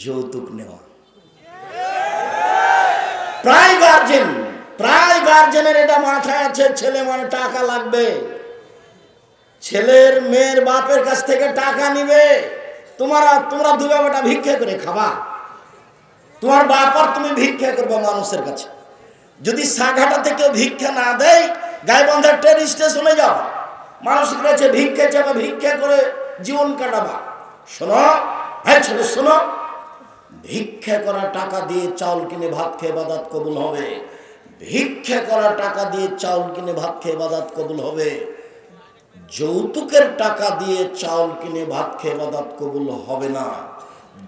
যৌতুক নেওয়া। প্রায় গার্জেনের এটা মাথায় আছে, ছেলে মানে টাকা লাগবে, ছেলের মেয়ের বাপের কাছ থেকে টাকা নিবে। তোমরা দুবে বেটা ভিক্ষা করে খাবা, তোমার বাপ আর তুমি ভিক্ষা করবো মানুষের কাছে। যদি সাঘাটা থেকে ভিক্ষা না দেয়, গাইবান্ধার ট্রেন স্টেশনে যাও, মানুষের কাছে ভিক্ষা চাবা, ভিক্ষা করে জীবন কাটাবা। শোনো, হ্যাঁ ছেলে শোনো, ভিক্ষা করা টাকা দিয়ে চাউল কিনে ভাত খেয়ে ইবাদত কবুল হবে। ভিক্ষা করা টাকা দিয়ে চাউল কিনে ভাত খেয়ে ইবাদত কবুল হবে। যৌতুকের টাকা দিয়ে চাউল কিনে ভাত খেয়ে ইবাদত কবুল হবে না।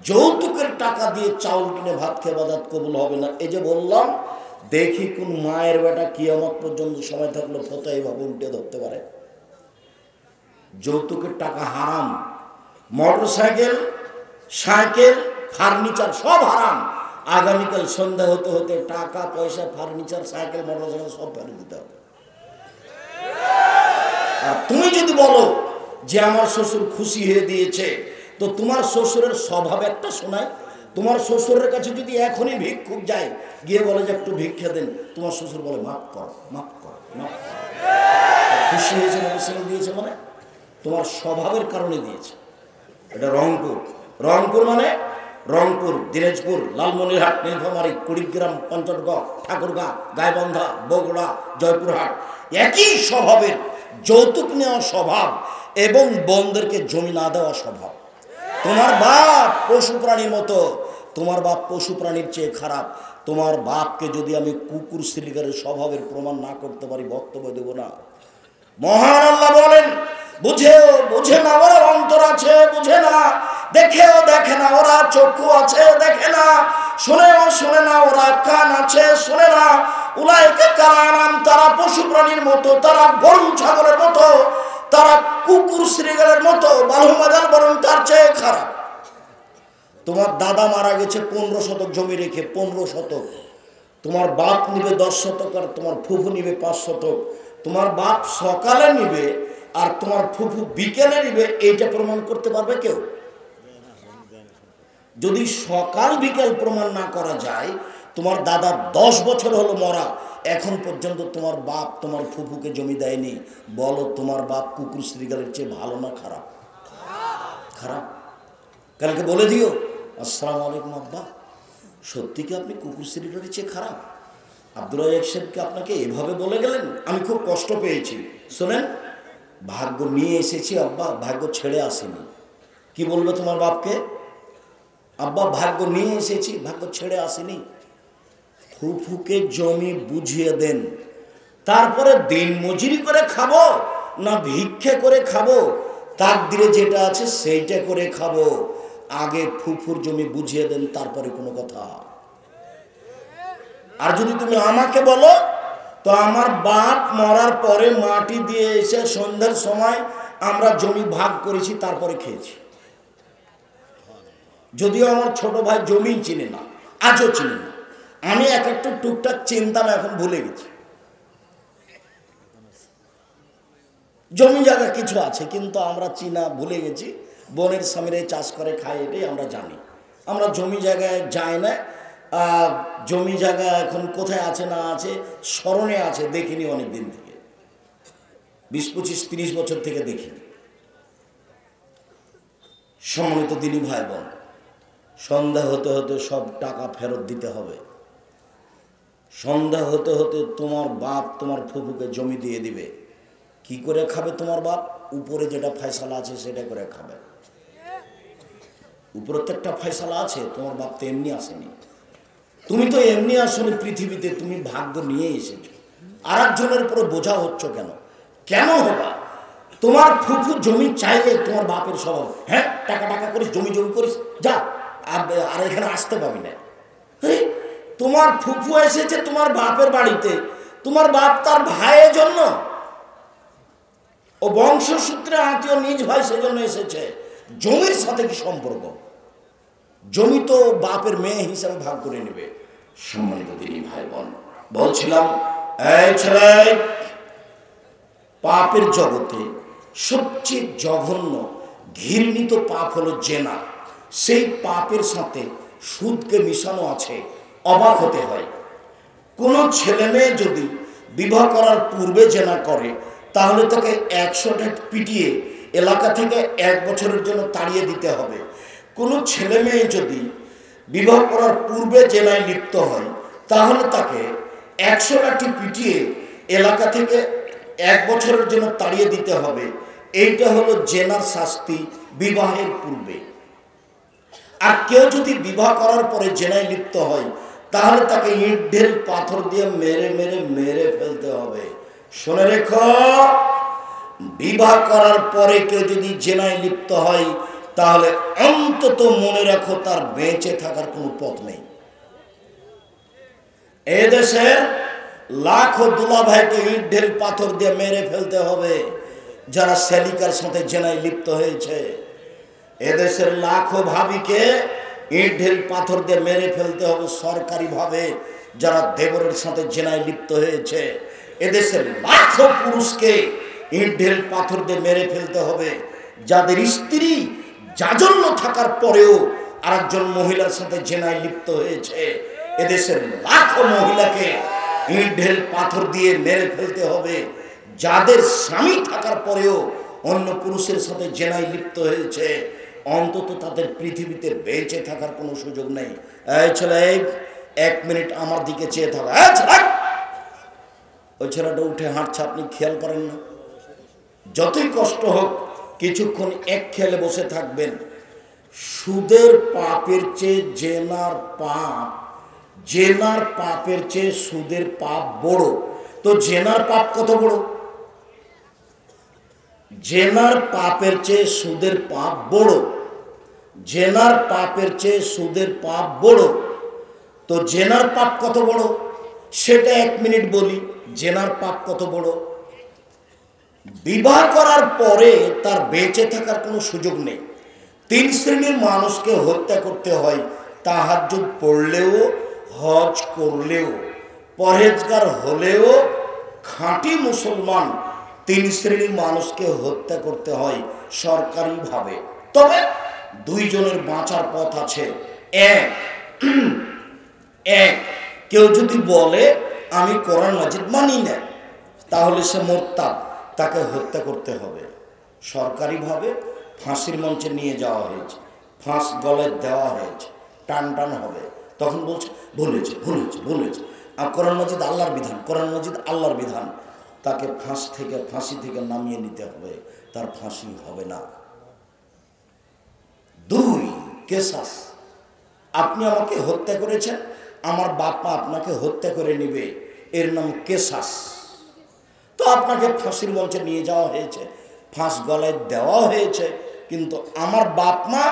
যৌতুকের টাকা দিয়ে চাউল কিনে ভাত খেয়ে ইবাদত কবুল হবে না। এই যে বললাম, দেখি কোন মায়ের বেটা কিয়ামত পর্যন্ত সময় থাকলো ফতোয়া এইভাবে উল্টে ধরতে পারে। যৌতুকের টাকা হারাম। মোটরসাইকেল, সাইকেল, ফার্নিচার সব হারাম। আগামীকাল সন্ধ্যা হতে হতে টাকা পয়সা, ফার্নিচার, সাইকেল, মোটরসাইকেল সব ফেলে দিতে হবে। আর তুমি যদি বলো যে আমার শ্বশুর খুশি হয়ে দিয়েছে, তো তোমার শ্বশুরের স্বভাব একটা শোনায়। তোমার শ্বশুরের কাছে যদি এখনই ভিক্ষুক যায়, গিয়ে বলে যে একটু ভিক্ষা দেন, তোমার শ্বশুর বলে মাফ কর, মাফ কর, মাফ কর। খুশি হয়েছে মোটরসাইকেল দিয়েছে মানে তোমার স্বভাবের কারণে দিয়েছে। এটা রংপুর। রংপুর মানে রংপুর, দিনাজপুর, লালমনিরহাট, নীলফামারী, কুড়িগ্রাম, পঞ্চগড়, ঠাকুরগাঁ, গাইবান্ধা, বগুড়া, জয়পুরহাট একই স্বভাবের। যৌতুক নেওয়া স্বভাব এবং বোনদেরকে জমি না দেওয়া স্বভাব। তোমার বাপ পশু প্রাণীর মতো, তোমার বাপ পশু প্রাণীর চেয়ে খারাপ। তোমার বাপকে যদি আমি কুকুর শ্রীগারের স্বভাবের প্রমাণ না করতে পারি, বক্তব্য দেব না। মহান আল্লাহ বলেন, বুঝে না ওরা অন্তর আছে, বুঝে না, দেখেও দেখে না ওরা চক্ষু আছে, দেখে না, শুনেও শুনে না ওরা কান আছে, শুনে না। উলাইকা কালানাম, তারা পশু প্রাণীর মতো, তারা গরু ছাগলের মতো, তারা কুকুর শ্রীগালের মতো, বালুমাজাল বরং তার চেয়ে খারাপ। তোমার দাদা মারা গেছে 15 শতক জমি রেখে, 15 শতক। তোমার বাপ নিবে 10 শতক আর তোমার ফুফু নিবে 5 শতক। তোমার বাপ সকালে নিবে আর তোমার ফুফু বিকেলে নিবে, এইটা প্রমাণ করতে পারবে কেউ? যদি সকাল বিকেল প্রমাণ না করা যায়, তোমার দাদা 10 বছর হলো মরা, এখন পর্যন্ত তোমার বাপ তোমার ফুফুকে জমি দেয়নি, বলো তোমার বাপ কুকুর শ্রীগালের চেয়ে ভালো না খারাপ? খারাপ। কালকে বলে দিও, আসসালামু আলাইকুম আব্বা, সত্যি কি আপনি কুকুর শ্রীগালের চেয়ে খারাপ? আব্দুল রাজ্জাক সাহেবকে আপনাকে এভাবে বলে গেলেন, আমি খুব কষ্ট পেয়েছি। শোনেন, ভাগ্য নিয়ে এসেছি আব্বা, ভাগ্য ছেড়ে আসেনি। কি বলবে তোমার বাপকে? আব্বা ভাগ্য নিয়ে এসেছি, ভাগ্য ছেড়ে আসেনি। ফুফুকে জমি বুঝিয়ে দেন, তারপরে দিন মজুরি করে খাবো না ভিক্ষে করে খাবো, তাকদিরে যেটা আছে সেইটা করে খাবো। আগে ফুফুর জমি বুঝিয়ে দেন, তারপরে কোনো কথা। আর যদি তুমি আমাকে বলো, তো আমার বাপ মরার পরে মাটি দিয়ে এসে সন্ধ্যার সময় আমরা জমি ভাগ করেছি, তারপরে খেয়েছি। যদিও আমার ছোট ভাই জমি চিনে না, আজও চিনে না। আমি এক একটু টুকটাক চিনতাম, এখন ভুলে গেছি। জমি জায়গা কিছু আছে, কিন্তু আমরা চিনা ভুলে গেছি। বোনের স্বামীরাই চাষ করে খায়, এটাই আমরা জানি। আমরা জমি জায়গায় যাই না। জমি জায়গা এখন কোথায় আছে না আছে স্মরণে আছে, দেখিনি অনেক দিন থেকে, 20, 25, 30 বছর থেকে দেখিনি। সম্মানিত দিনী ভাই বোন, সন্ধ্যা হতে হতে সব টাকা ফেরত দিতে হবে। সন্ধ্যা হতে হতে তোমার বাপ তোমার ফুফুকে জমি দিয়ে দিবে। কি করে খাবে তোমার বাপ? উপরে যেটা ফয়সালা আছে সেটা করে খাবে। উপরে তো একটা ফয়সালা আছে, তোমার বাপ তো এমনি আসেনি। তুমি তো এমনি আসলে পৃথিবীতে, তুমি ভাগ্য নিয়ে এসেছো। আর একজনের উপরে বোঝা হচ্ছ কেন? কেন হবা? তোমার ফুফু জমি চাইলে তোমার বাপের স্বভাব, হ্যাঁ টাকা টাকা করিস, জমি জমি করিস, যা আর এখানে আসতে পাবি না। তোমার ফুফু এসেছে তোমার বাপের বাড়িতে, তোমার বাপ তার ভাইয়ের জন্য, ও বংশসূত্রে আত্মীয়, নিজ ভাই, সেজন্য এসেছে। জমির সাথে কি সম্পর্ক? জমি তো বাপের মেয়ে হিসাবে ভাগ করে নেবে। সম্মানিত দিনী ভাই বোন, বলছিলাম, এই ছেলে, পাপের জগতে সবচেয়ে জঘন্য ঘৃণিত পাপ হলো জেনা। সেই পাপের সাথে সুদকে মিশানো আছে, অবাক হতে হয়। কোনো ছেলে মেয়ে যদি বিবাহ করার পূর্বে জেনা করে তাহলে তাকে 100টা পিটিয়ে এলাকা থেকে 1 বছরের জন্য তাড়িয়ে দিতে হবে। কোনো ছেলে মেয়ে যদি বিবাহ করার পূর্বে জেনায় লিপ্ত হয় তাহলে তাকে 100 লাঠি পিটিয়ে এলাকা থেকে 1 বছরের জন্য তাড়িয়ে দিতে হবে। এইটা হলো জেনার শাস্তি বিবাহের পূর্বে। আর কেউ যদি বিবাহ করার পরে জেনায় লিপ্ত হয় তাহলে তাকে ইট ঢেল পাথর দিয়ে মেরে মেরে মেরে ফেলতে হবে। শুনে রেখো, বিবাহ করার পরে কেউ যদি জেনায় লিপ্ত হয় তাহলে অন্তত মনে রাখো তার বেঁচে থাকার কোনো পথ নেই। এদেশের লাখো দুলাভাইকে ইট ঢেল পাথর দিয়ে মেরে ফেলতে হবে যারা সেলিকার সাথে জেনায় লিপ্ত হয়েছে। এদেশের লাখো ভাবিকে ইট ঢেল পাথর দিয়ে মেরে ফেলতে হবে সরকারিভাবে যারা দেবরের সাথে জেনায় লিপ্ত হয়েছে। এদেশের লাখো পুরুষকে ইট ঢেল পাথর দিয়ে মেরে ফেলতে হবে যাদের স্ত্রী জাজন্য থাকার পরেও আরেকজন মহিলার সাথে জেনায় লিপ্ত হয়েছে। এদেশের লাখো মহিলাকে ইট ঢেল পাথর দিয়ে মেরে ফেলতে হবে যাদের স্বামী থাকার পরেও অন্য পুরুষের সাথে জেনায় লিপ্ত হয়েছে। অন্তত তাদের পৃথিবীতে বেঁচে থাকার কোনো সুযোগ নেই। এই ছেলে, 1 মিনিট আমার দিকে চেয়ে থাকো। ওই ছেলেটা উঠে হাঁটছে, আপনি খেয়াল করেন না? যতই কষ্ট হোক কিছুক্ষণ এক খেলে বসে থাকবেন। সুদের পাপের চেয়ে জেনার পাপের চেয়ে সুদের পাপ বড়। তো জেনার পাপ কত বড়? জেনার পাপের চেয়ে সুদের পাপ বড়। জেনার পাপের চেয়ে সুদের পাপ বড়। তো জেনার পাপ কত বড় সেটা 1 মিনিট বলি। জেনার পাপ কত বড়? বিবাহ করার পরে তার বেঁচে থাকার কোনো সুযোগ নেই। 3 শ্রেণীর মানুষকে হত্যা করতে হয়। তাহাজ্জুদ পড়লেও, হজ করলেও, পরহেজগার হলেও, খাঁটি মুসলমান 3 শ্রেণীর মানুষকে হত্যা করতে হয় সরকারিভাবে। তবে 2 জনের বাঁচার পথ আছে। এক, কেউ যদি বলে আমি কোরআন মাজিদ মানি না তাহলে সে মোরতাদ, তাকে হত্যা করতে হবে। সরকারিভাবে ফাঁসির মঞ্চে নিয়ে যাওয়া হয়েছে, ফাঁস গলায় দেওয়া হয়েছে, টান টান হবে। তখন বলছে ভুলেছে ভুলেছে ভুলেছে, আর কোরআন মাজিদ আল্লাহর বিধান, কোরআন মাজিদ আল্লাহর বিধান। তাকে ফাঁসি থেকে নামিয়ে নিতে হবে, তার ফাঁসি হবে না। 2, কেসাস। আপনি আমাকে হত্যা করেছেন, আমার বাপ মা আপনাকে হত্যা করে নেবে, এর নাম কেসাস। তো আপনাকে ফাঁসির মঞ্চে নিয়ে যাওয়া হয়েছে, ফাঁস গলায় দেওয়া হয়েছে, কিন্তু আমার বাপ মা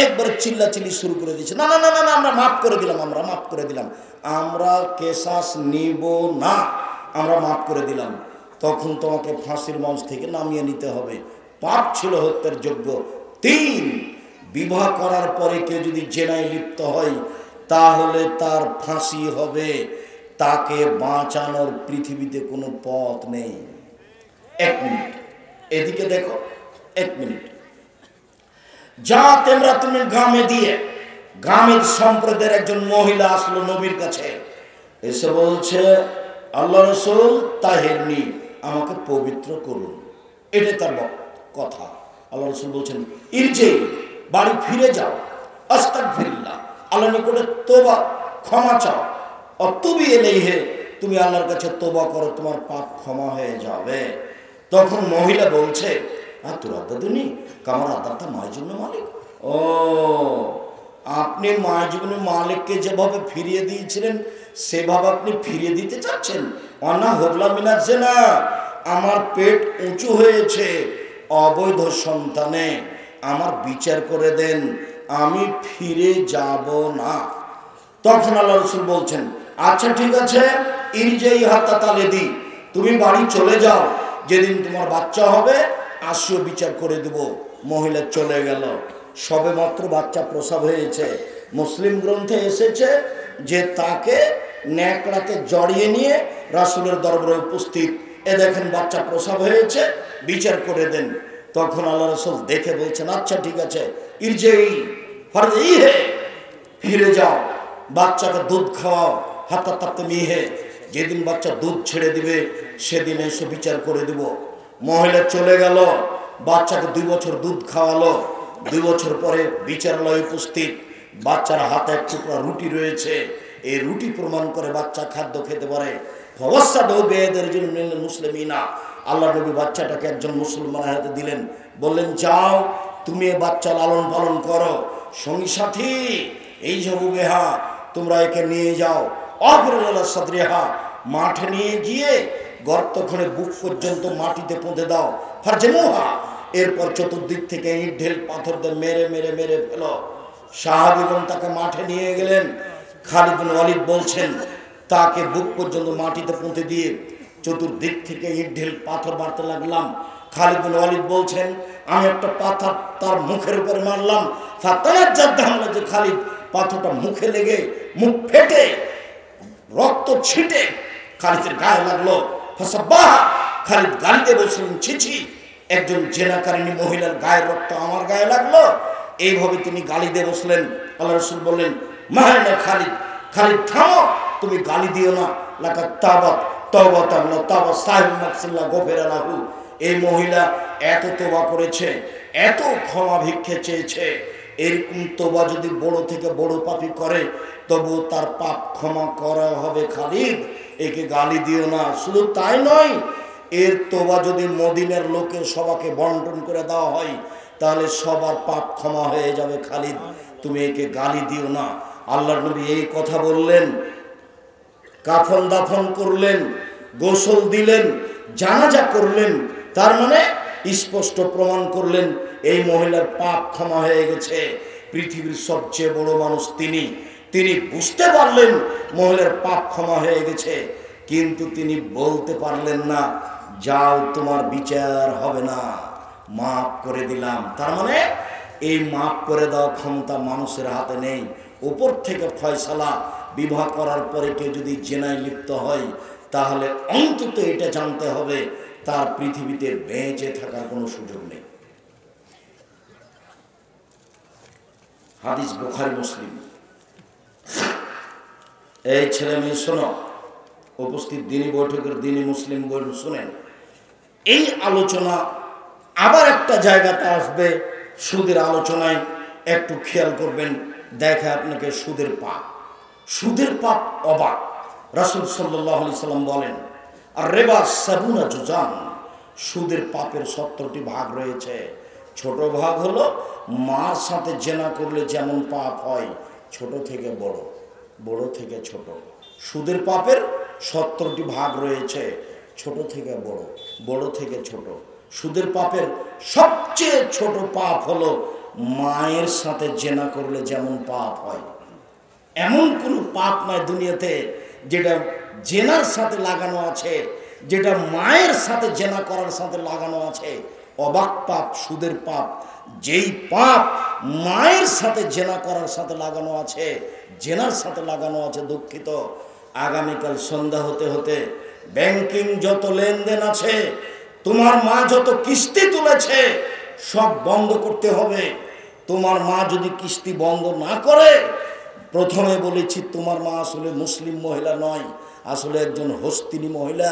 একবারে চিল্লাচিল্লি শুরু করে দিয়েছে, না না না না, আমরা মাফ করে দিলাম, আমরা মাফ করে দিলাম, আমরা কেসাস নিব না, আমরা মাফ করে দিলাম। তখন তোমাকে ফাঁসির মঞ্চ থেকে নামিয়ে নিতে হবে, পাপ ছিল হত্যার যোগ্য। 3, বিবাহ করার পরে কেউ যদি জেনায় লিপ্ত হয় তাহলে তার ফাঁসি হবে, তাকে বাঁচানোর পৃথিবীতে কোনো পথ নেই। 1 মিনিট এদিকে দেখো, 1 মিনিট। যা তুমি গ্রামে দিয়ে, গ্রামের সম্প্রদায়ের একজন মহিলা আসলো নবীর কাছে, এসে বলছে আল্লাহ রাসূল তাহেরনি, আমাকে পবিত্র করুন। এটাই তার কথা। আল্লাহ রাসূল বলছেন ইরজি, বাড়ি ফিরে যাও, আস্তাগফিরুল্লাহ, আল্লাহর নিকটে তওবা ক্ষমা চাও, অতুবি ইলাইহি, তুমি আল্লাহর কাছে তওবা করো, তোমার পাপ ক্ষমা হয়ে যাবে। তখন মহিলা বলছে আতুরাদাদুনি কামার আদাতা মাইজুন মালিক, ও আপনি মাইজুন মালিককে যেভাবে ফিরিয়ে দিয়েছিলেন সেভাবে আপনি ফিরিয়ে দিতে চাচ্ছেন। অনা হবলা মিনাজ না, আমার পেট উঁচু হয়েছে অবৈধ সন্তানে, আমার বিচার করে দেন, আমি ফিরে যাব না। তখন আল্লাহ রাসূল বলছেন আচ্ছা ঠিক আছে, ইরজাই হাত্তা তালেদি, তুমি বাড়ি চলে যাও, যেদিন তোমার বাচ্চা হবে আসিও বিচার করে দেব। মহিলা চলে গেল, সবে মাত্র বাচ্চা প্রসব হয়েছে। মুসলিম গ্রন্থে এসেছে যে তাকে ন্যাকড়াতে জড়িয়ে নিয়ে রাসূলের দরবারে উপস্থিত, এ দেখেন বাচ্চা প্রসব হয়েছে, বিচার করে দেন। তখন আল্লাহ রাসূল দেখে বলছেন আচ্ছা ঠিক আছে, ইরজাই, ফারজিহে, ফিরে যাও, বাচ্চাকে দুধ খাওয়াও, হাত্তা তাপ্তে মিহে, যেদিন বাচ্চা দুধ ছেড়ে দিবে সেদিন এসে বিচার করে দিব। মহিলা চলে গেল, বাচ্চাকে 2 বছর দুধ খাওয়ালো, 2 বছর পরে বিচারালয়ে উপস্থিত, বাচ্চার হাতে এক টুকরা রুটি রয়েছে, এই রুটি প্রমাণ করে বাচ্চা খাদ্য খেতে পারে। মুসলিমিনা, আল্লাহ নবী বাচ্চাটাকে একজন মুসলমানের হাতে দিলেন, বললেন যাও তুমি এ বাচ্চা লালন পালন করো, সঙ্গী সাথী এই জবুবেহা তোমরা একে নিয়ে যাও, অফিরা মাঠে নিয়ে গিয়ে গর্ত খুঁড়ে বুক পর্যন্ত মাটিতে পুঁতে দাও, ফারজেমুহা, এরপর চতুর্দিক থেকে ইট ঢেল পাথর দিয়ে মেরে মেরে মেরে ফেলো। সাহাবীগণ তাকে মাঠে নিয়ে গেলেন। খালিদ বিন ওয়ালিদ বলছেন, তাকে বুক পর্যন্ত মাটিতে পুঁতে দিয়ে চতুর্দিক থেকে ইট ঢেল পাথর মারতে লাগলাম। খালিদ বিন ওয়ালিদ বলছেন, আমি একটা পাথর তার মুখের উপরে মারলাম, যে খালিদ পাথরটা মুখে লেগে মুখ ফেটে রক্ত ছিটে খালিদের গায়ে লাগলো। খালিদ গালিতে বলছিলেন, ছিছি, একজন জেনাকারিনী মহিলার গায়ের রক্ত আমার গায়ে লাগলো। এইভাবে তিনি গালি দিয়ে বসলেন। আল্লাহ রাসূল বললেন, মাহানা খালিদ, খালিদ থামো, তুমি গালি দিও না। লাকাত তাবাত তাওবাতান লা তাবা সাহিব মাকসিল্লাহ গফিরা লাহু, এই মহিলা এত তওবা করেছে, এত ক্ষমা ভিক্ষে চেয়েছে, এরকম তওবা যদি বড় থেকে বড় পাপী করে তবু তার পাপ ক্ষমা করা হবে। খালিদ, একে গালি দিও না। শুধু তাই নয়, এর তওবা যদি মদিনার লোকের সবাইকে বন্টন করে দেওয়া হয় তাহলে সবার পাপ ক্ষমা হয়ে যাবে। খালিদ, তুমি একে গালি দিও না। আল্লাহর নবী এই কথা বললেন, কাফন দাফন করলেন, গোসল দিলেন, জানাজা করলেন, তার মানে স্পষ্ট প্রমাণ করলেন এই মহিলার পাপ ক্ষমা হয়ে গেছে। পৃথিবীর সবচেয়ে বড় মানুষ তিনি, তিনি বুঝতে পারলেন মহিলার পাপ ক্ষমা হয়ে গেছে, কিন্তু তিনি বলতে পারলেন না, যাও তোমার বিচার হবে না, মাফ করে দিলাম। তার মানে এই মাফ করে দেওয়া ক্ষমতা মানুষের হাতে নেই। উপর থেকে ফয়সালা, বিবাহ করার পরে কেউ যদি জেনায় লিপ্ত হয় তাহলে অন্তত এটা জানতে হবে তার পৃথিবীতে বেঁচে থাকার কোনো সুযোগ নেই। হাদিস বুখারী মুসলিম। এই ছেলে মেয়ে শোনো, উপস্থিত দিনী বৈঠকের দিনী মুসলিম বোন শুনেন, এই আলোচনা আবার একটা জায়গাতে আসবে, সুদের আলোচনায় একটু খেয়াল করবেন। দেখে আপনাকে সুদের পাপ, সুদের পাপ অবাক। রাসূল সাল্লাল্লাহু আলাইহি সাল্লাম বলেন, আর রিবা সাবুনা জুজান, সুদের পাপের 70টি ভাগ রয়েছে। ছোট ভাগ হলো মার সাথে জেনা করলে যেমন পাপ হয়, ছোট থেকে বড়, বড় থেকে ছোট। সুদের পাপের 70টি ভাগ রয়েছে, ছোট থেকে বড়, বড় থেকে ছোট। সুদের পাপের সবচেয়ে ছোট পাপ হলো মায়ের সাথে জেনা করলে যেমন পাপ হয়। এমন কোনো পাপ নয় দুনিয়াতে যেটা জেনার সাথে লাগানো আছে, যেটা মায়ের সাথে জেনা করার সাথে লাগানো আছে। অবাক পাপ সুদের পাপ। যেই পাপ মায়ের সাথে জেনা করার সাথে লাগানো আছে, জেনার সাথে লাগানো আছে, দুঃখিত, আগামীকাল সন্ধ্যা হতে হতে ব্যাংকিং যত লেনদেন আছে, তোমার মা যত কিস্তি তুলেছে সব বন্ধ করতে হবে। তোমার মা যদি কিস্তি বন্ধ না করে, প্রথমে বলেছি তোমার মা আসলে মুসলিম মহিলা নয়, আসলে একজন হস্তিনী মহিলা,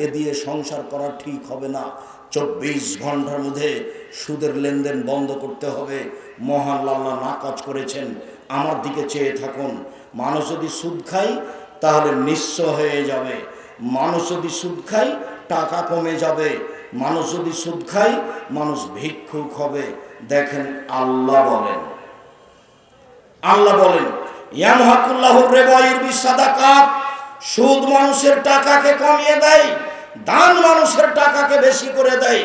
এ দিয়ে সংসার করা ঠিক হবে না। 24 ঘন্টার মধ্যে সুদের লেনদেন বন্ধ করতে হবে। মহান আল্লাহ নাকাজ করেছেন, আমার দিকে চেয়ে থাকুন। মানুষ যদি সুদ খায় তাহলে নিঃস্ব হয়ে যাবে, মানুষ যদি সুদ খায় টাকা কমে যাবে, মানুষ যদি সুদ খায় মানুষ ভিক্ষুক হবে। দেখেন আল্লাহ বলেন, আল্লাহ বলেন, ইয়ামহাকুল্লাহুর রিবা ইউরবি সাদাকাত, সুদ মানুষের টাকাকে কমিয়ে দেয়, দান মানুষের টাকাকে বেশি করে দেয়।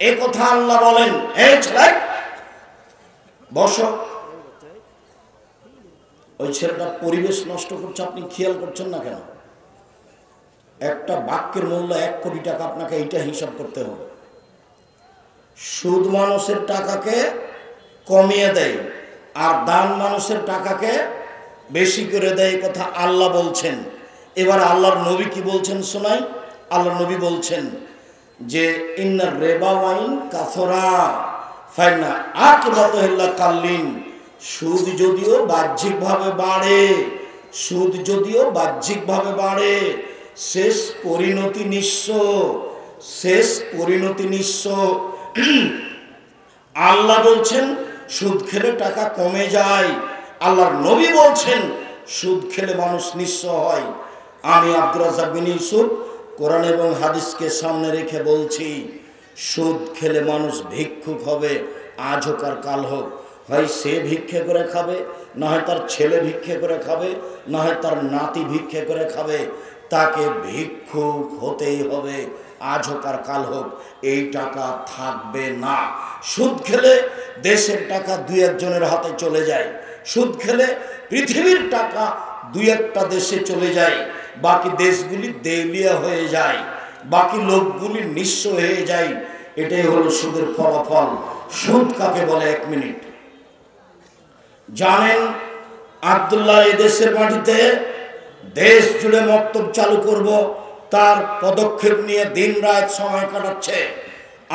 এই কথা আল্লাহ বলেন। এই ছেলে বসো, ওই ছেলেটা পরিবেশ নষ্ট করছে, আপনি খেয়াল করছেন না কেন? একটা বাক্যের মূল্য 1 কোটি টাকা, আপনাকে এইটা হিসাব করতে হবে। সুদ মানুষের টাকাকে কমিয়ে দেয় আর দান মানুষের টাকাকে বেশি করে দেয়, কথা আল্লাহ বলছেন। এবার আল্লাহর নবী কি বলছেন শোনাই। আল্লাহর নবী বলছেন যে ইন্নার রিবা ওয়াইন কাসরা ফাইনা আকিবাতুহু ইল্লা কাল্লিন, সুদ যদিও বাহ্যিকভাবে বাড়ে, সুদ যদিও বাহ্যিকভাবে বাড়ে, শেষ পরিণতি নিঃস্ব, শেষ পরিণতি নিঃস্ব। আল্লাহ বলছেন সুদ খেলে টাকা কমে যায়, আল্লাহর নবী বলছেন সুদ খেলে মানুষ নিঃস্ব হয়। আমি আব্দুর রাজ্জাক বিন ইউসুফ কোরআন এবং হাদিসকে সামনে রেখে বলছি, সুদ খেলে মানুষ ভিক্ষুক হবে, আজ হোক আর কাল হোক। হয় সে ভিক্ষে করে খাবে, না হয় তার ছেলে ভিক্ষে করে খাবে, না হয় তার নাতি ভিক্ষে করে খাবে, তাকে ভিক্ষুক হতেই হবে, আজ হোক আর কাল হোক। এই টাকা থাকবে না। সুদ খেলে দেশের টাকা দুই একজনের হাতে চলে যায়, সুদ খেলে পৃথিবীর টাকা দুই একটা দেশে চলে যায়, বাকি দেশগুলি দেউলিয়া হয়ে যায়, বাকি লোকগুলি নিঃস্ব হয়ে যায়। এটাই হলো সুদের ফলাফল। সুদ কাকে বলে? 1 মিনিট। জানেন আব্দুল্লাহ এই দেশের মাটিতে দেশ জুড়ে মক্তব চালু করব, তার পদক্ষেপ নিয়ে দিন রাত সময় কাটাচ্ছে।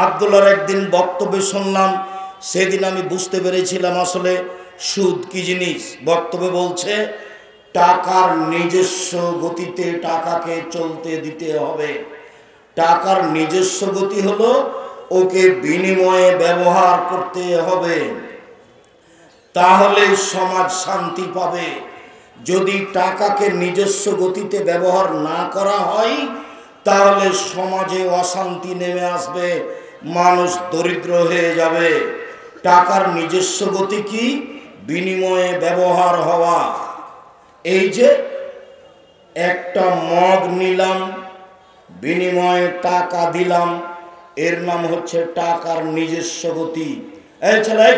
আব্দুল্লাহর একদিন বক্তব্যে শুনলাম, সেদিন আমি বুঝতে পেরেছিলাম আসলে সুদ কি জিনিস। বক্তব্যে বলছে টাকার নিজস্ব গতিতে টাকাকে চলতে দিতে হবে। টাকার নিজস্ব গতি হলো ওকে বিনিময়ে ব্যবহার করতে হবে, তাহলে সমাজ শান্তি পাবে। যদি টাকাকে নিজস্ব গতিতে ব্যবহার না করা হয়, তাহলে সমাজে অশান্তি নেমে আসবে, মানুষ দরিদ্র হয়ে যাবে। টাকার নিজস্ব গতি কি? বিনিময়ে ব্যবহার হওয়া। এই যে একটা মগ নিলাম, বিনিময়ে টাকা দিলাম, এর নাম হচ্ছে টাকার নিজস্ব গতি। এই ছেলে,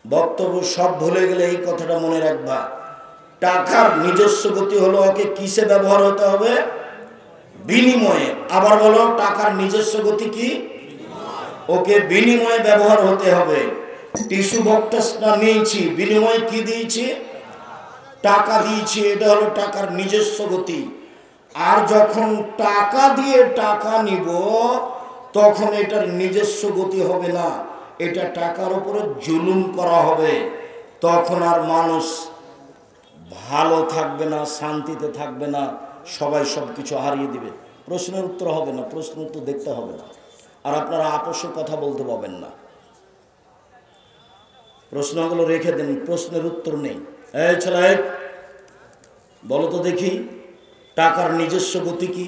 বক্তব্য সব ভুলে গেলে এই কথাটা মনে রাখবা। টাকার নিজস্ব গতি হলো ওকে কিসে ব্যবহার হতে হবে? বিনিময়ে। আবার বলো, টাকার নিজস্ব গতি কি? ওকে বিনিময়ে ব্যবহার হতে হবে। টিস্যু বক্সটা নিয়েছি, বিনিময়ে কি দিয়েছি? টাকা দিয়েছি, এটা হলো টাকার নিজস্ব গতি। আর যখন টাকা দিয়ে টাকা নিব, তখন এটার নিজস্ব গতি হবে না, এটা টাকার উপরে জুলুম করা হবে। তখন আর মানুষ ভালো থাকবে না, শান্তিতে থাকবে না, সবাই সব কিছু হারিয়ে দিবে। প্রশ্নের উত্তর হবে না, প্রশ্নের উত্তর দেখতে হবে না, আর আপনারা আপসে কথা বলতে পারবেন না। প্রশ্নগুলো রেখে দিন, প্রশ্নের উত্তর নেই। এই ছেলে, বলো তো দেখি, টাকার নিজস্ব গতি কি?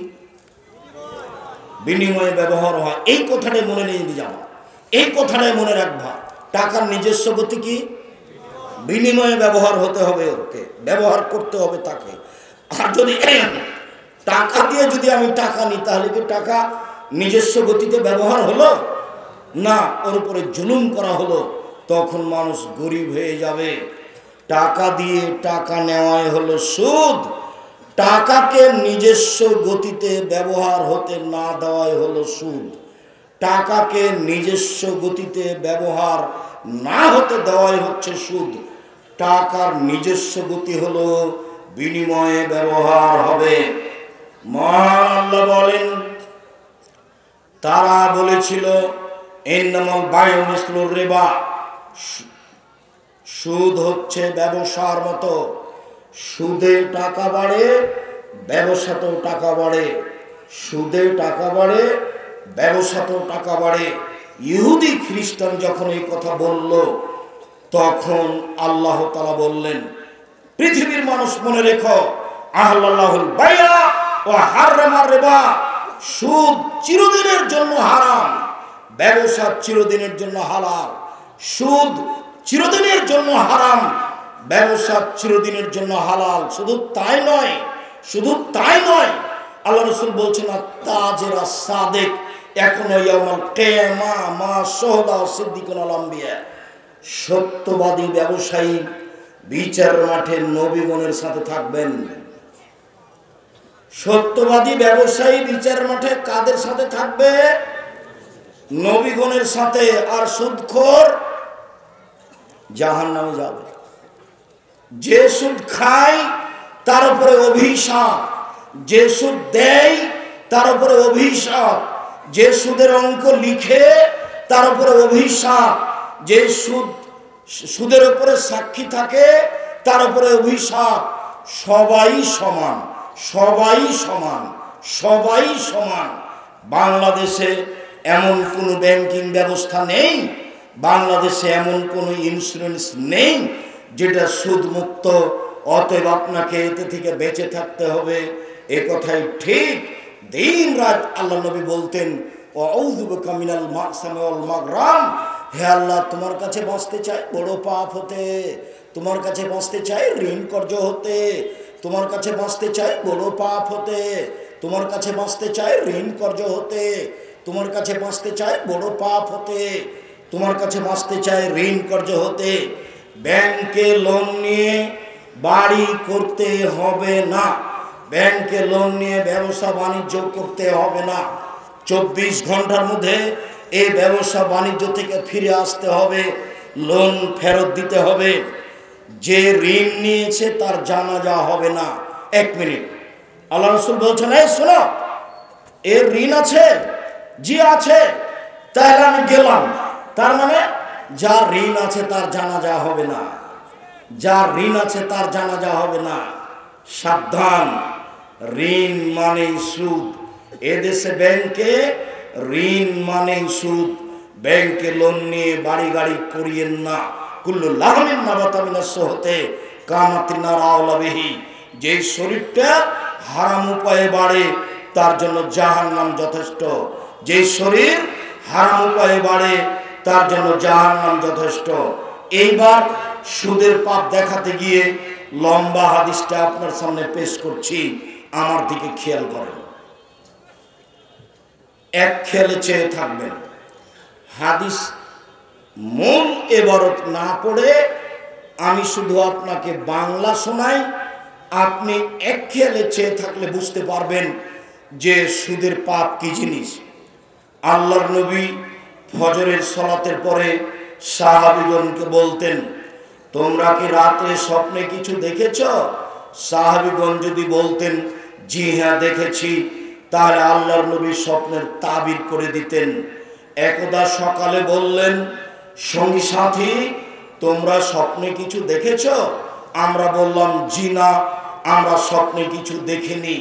বিনিময়ে ব্যবহার হয়। এই কথাটাই মনে নিয়ে যাওয়া, এই কথাটাই মনে রাখবা। টাকার নিজস্ব গতি কি? বিনিময়ে ব্যবহার হতে হবে, ওকে ব্যবহার করতে হবে তাকে। আর যদি টাকা দিয়ে যদি আমি টাকা নিই, তাহলে কি টাকা নিজস্ব গতিতে ব্যবহার হলো না, ওর উপরে জুলুম করা হলো। তখন মানুষ গরিব হয়ে যাবে। টাকা দিয়ে টাকা নেওয়াই হলো সুদ, টাকাকে নিজস্ব গতিতে ব্যবহার হতে না দেওয়াই হলো সুদ। টাকাকে নিজস্ব গতিতে ব্যবহার না হতে দেওয়াই হচ্ছে সুদ। টাকার নিজস্ব গতি হলো বিনিময়ে ব্যবহার হবে। মহান আল্লাহ বলেন, তারা বলেছিল ইন্নামাল বায়উ মিসলুর রিবা, সুদ হচ্ছে ব্যবসার মতো, সুদে টাকা বাড়ে, ব্যবসাতেও টাকা বাড়ে। সুদে টাকা বাড়ে, ব্যবসাতেও টাকা বাড়ে। ইহুদি খ্রিস্টান যখন এই কথা বলল, তখন আল্লাহ তাআলা বললেন, পৃথিবীর মানুষ মনে রেখো, আহলাল্লাহুল বাইআ ওয়া হারামার রিবা, সুদ চিরদিনের জন্য হারাম, ব্যবসা চিরদিনের জন্য হালাল। সুদ চিরদিনের জন্য হারাম, ব্যবসা চিরদিনের জন্য হালাল। শুধু তাই নয়, শুধু তাই নয়, আল্লাহ রাসূল বলছেন, তাজেরা সাদেক এখনো ইয়াউমাল কিয়ামা মা শুহাদা ও সিদ্দিকুন আল আম্বিয়া, সত্যবাদী ব্যবসায়ী বিচার মাঠে নবীগণের সাথে থাকবেন। সত্যবাদী ব্যবসায়ী বিচার মাঠে কাদের সাথে থাকবে? নবীগণের সাথে। আর সুদখোর জাহান্নামে যাবে। যে সুদ খায় তার উপরে অভিশাপ, যে সুদ দেয় তার উপরে অভিশাপ, যে সুদের অঙ্ক লিখে তার উপরে অভিশাপ, যে সুদ সুদের উপরে সাক্ষী থাকে, তার উপরে অভিশাপ। সবাই সমান, সবাই সমান, সবাই সমান। বাংলাদেশে এমন কোনো ব্যাংকিং ব্যবস্থা নেই, বাংলাদেশে এমন কোনো ইন্স্যুরেন্স নেই যেটা সুদমুক্ত। অতএব আপনাকে এতে থেকে বেঁচে থাকতে হবে, এ কথাই ঠিক। দিন রাত আল্লাহ নবী বলতেন, আউযু বিকা মিনাল মাকসামি ওয়াল মাগরাম, হে আল্লাহ তোমার কাছে বাঁচতে চাই বড় পাপ হতে, তোমার কাছে বাঁচতে চাই ঋণ কর্য হতে, তোমার কাছে বাঁচতে চাই বড় পাপ হতে, তোমার কাছে বাঁচতে চাই ঋণ কর্য হতে, তোমার কাছে বাঁচতে চাই বড় পাপ হতে, তোমার কাছে বাঁচতে চাই ঋণ কর্য হতে। ব্যাংকে লোন নিয়ে বাড়ি করতে হবে না, ব্যাংকে লোন নিয়ে ব্যবসা বাণিজ্য করতে হবে না। 24 ঘন্টার মধ্যে এই ব্যবসা বাণিজ্য থেকে ফিরে আসতে হবে, লোন ফেরত দিতে হবে। যে ঋণ নিয়েছে তার জানাজা হবে না। 1 মিনিট, আল্লাহ রাসূল বলছেন, এই শোনো, এর ঋণ আছে? জি আছে। তাহলে আমি গেলাম। তার মানে যার ঋণ আছে তার জানাজা হবে না, যার ঋণ আছে তার জানাজা হবে না। সাবধান, ঋণ মানে সুদ। এদেশে ব্যাংকে ঋণ মানে সুদ। ব্যাংকে লোন নিয়ে বাড়ি গাড়ি করিয়েন না। কুল্লু লাহমিন নাবাতা মিনাস সুহতে কামাতিন নার আওলা বিহি। যে শরীরটা হারাম উপায়ে বাড়ে তার জন্য জাহান্নাম যথেষ্ট। যে শরীর হারাম উপায়ে বাড়ে তার জন্য জাহান্নাম যথেষ্ট। এইবার সুদের পাপ দেখাতে গিয়ে লম্বা হাদিসটা আপনার সামনে পেশ করছি, আমার দিকে খেয়াল করেন, এক খেয়ালে চেয়ে থাকবেন। হাদিস মূল এবারত না পড়ে আমি শুধু আপনাকে বাংলা শোনাই, আপনি এক খেয়ালে চেয়ে থাকলে বুঝতে পারবেন যে সুদের পাপ কি জিনিস। আল্লাহর নবী ফজরের সালাতের পরে সাহাবীগণকে বলতেন, তোমরা কি রাতে স্বপ্নে কিছু দেখেছ? সাহাবীগণ যদি বলতেন জি হ্যাঁ দেখেছি, তাহলে আল্লাহর নবী স্বপ্নের তাবির করে দিতেন। একদা সকালে বললেন, সঙ্গী সাথী তোমরা স্বপ্নে কিছু দেখেছ? আমরা বললাম জি না, আমরা স্বপ্নে কিছু দেখিনি।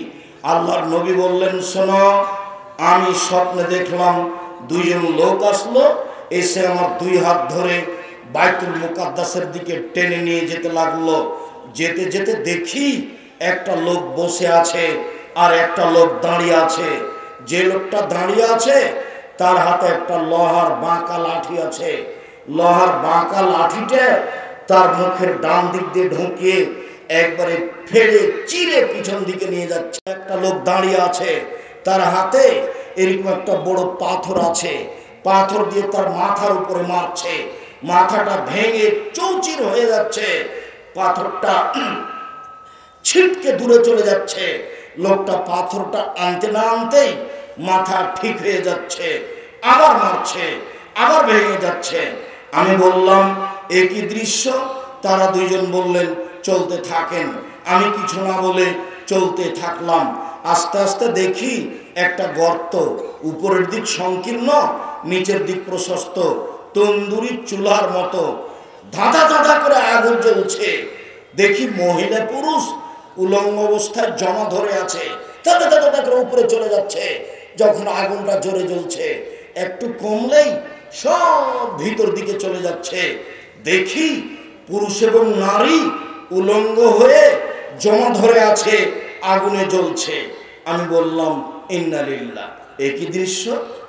আল্লাহর নবী বললেন, শোনো, আমি স্বপ্নে দেখলাম দুইজন লোক আসলো, এসে আমার 2 হাত ধরে বাইতুল মুকাদ্দাসের দিকে টেনে নিয়ে যেতে লাগলো। যেতে যেতে দেখি একটা লোক বসে আছে আর একটা লোক দাঁড়িয়ে আছে। যে লোকটা দাঁড়িয়ে আছে তার হাতে একটা লোহার বাঁকা লাঠি আছে। লোহার বাঁকা লাঠিটা তার মুখের ডান দিক দিয়ে ঢুকিয়ে একবারে ফেড়ে চিরে পিছন দিকে নিয়ে যাচ্ছে। একটা লোক দাঁড়িয়ে আছে, তার হাতে এরকম একটা বড় পাথর আছে, পাথর দিয়ে তার মাথার উপরে মারছে। মাথাটা ভেঙে চৌচির হয়ে যাচ্ছে, পাথরটা ছিটকে দূরে চলে যাচ্ছে। লোকটা পাথরটা আনতে না আনতেই মাথা ঠিক হয়ে যাচ্ছে, আবার মারছে, আবার ভেঙে যাচ্ছে। আমি বললাম একই দৃশ্য। তারা দুইজন বললেন চলতে থাকেন। আমি কিছু না বলে চলতে থাকলাম। আস্তে আস্তে দেখি একটা গর্ত, উপরের দিক সংকীর্ণ, নিচের দিক প্রশস্ত, তন্দুরি চুলার মতো ধাঁধা ধাঁধা করে আগুন জ্বলছে। দেখি মহিলা পুরুষ উলঙ্গ অবস্থায় জমা ধরে আছে, ধাঁধা ধাঁধা করে উপরে চলে যাচ্ছে। যখন আগুনটা জোরে জ্বলছে, একটু কমলেই সব ভিতর দিকে চলে যাচ্ছে। দেখি পুরুষ এবং নারী উলঙ্গ হয়ে জমা ধরে আছে, আগুনে জ্বলছে। আমি বললাম ইন্না লিল্লাহ, একই দৃশ্য,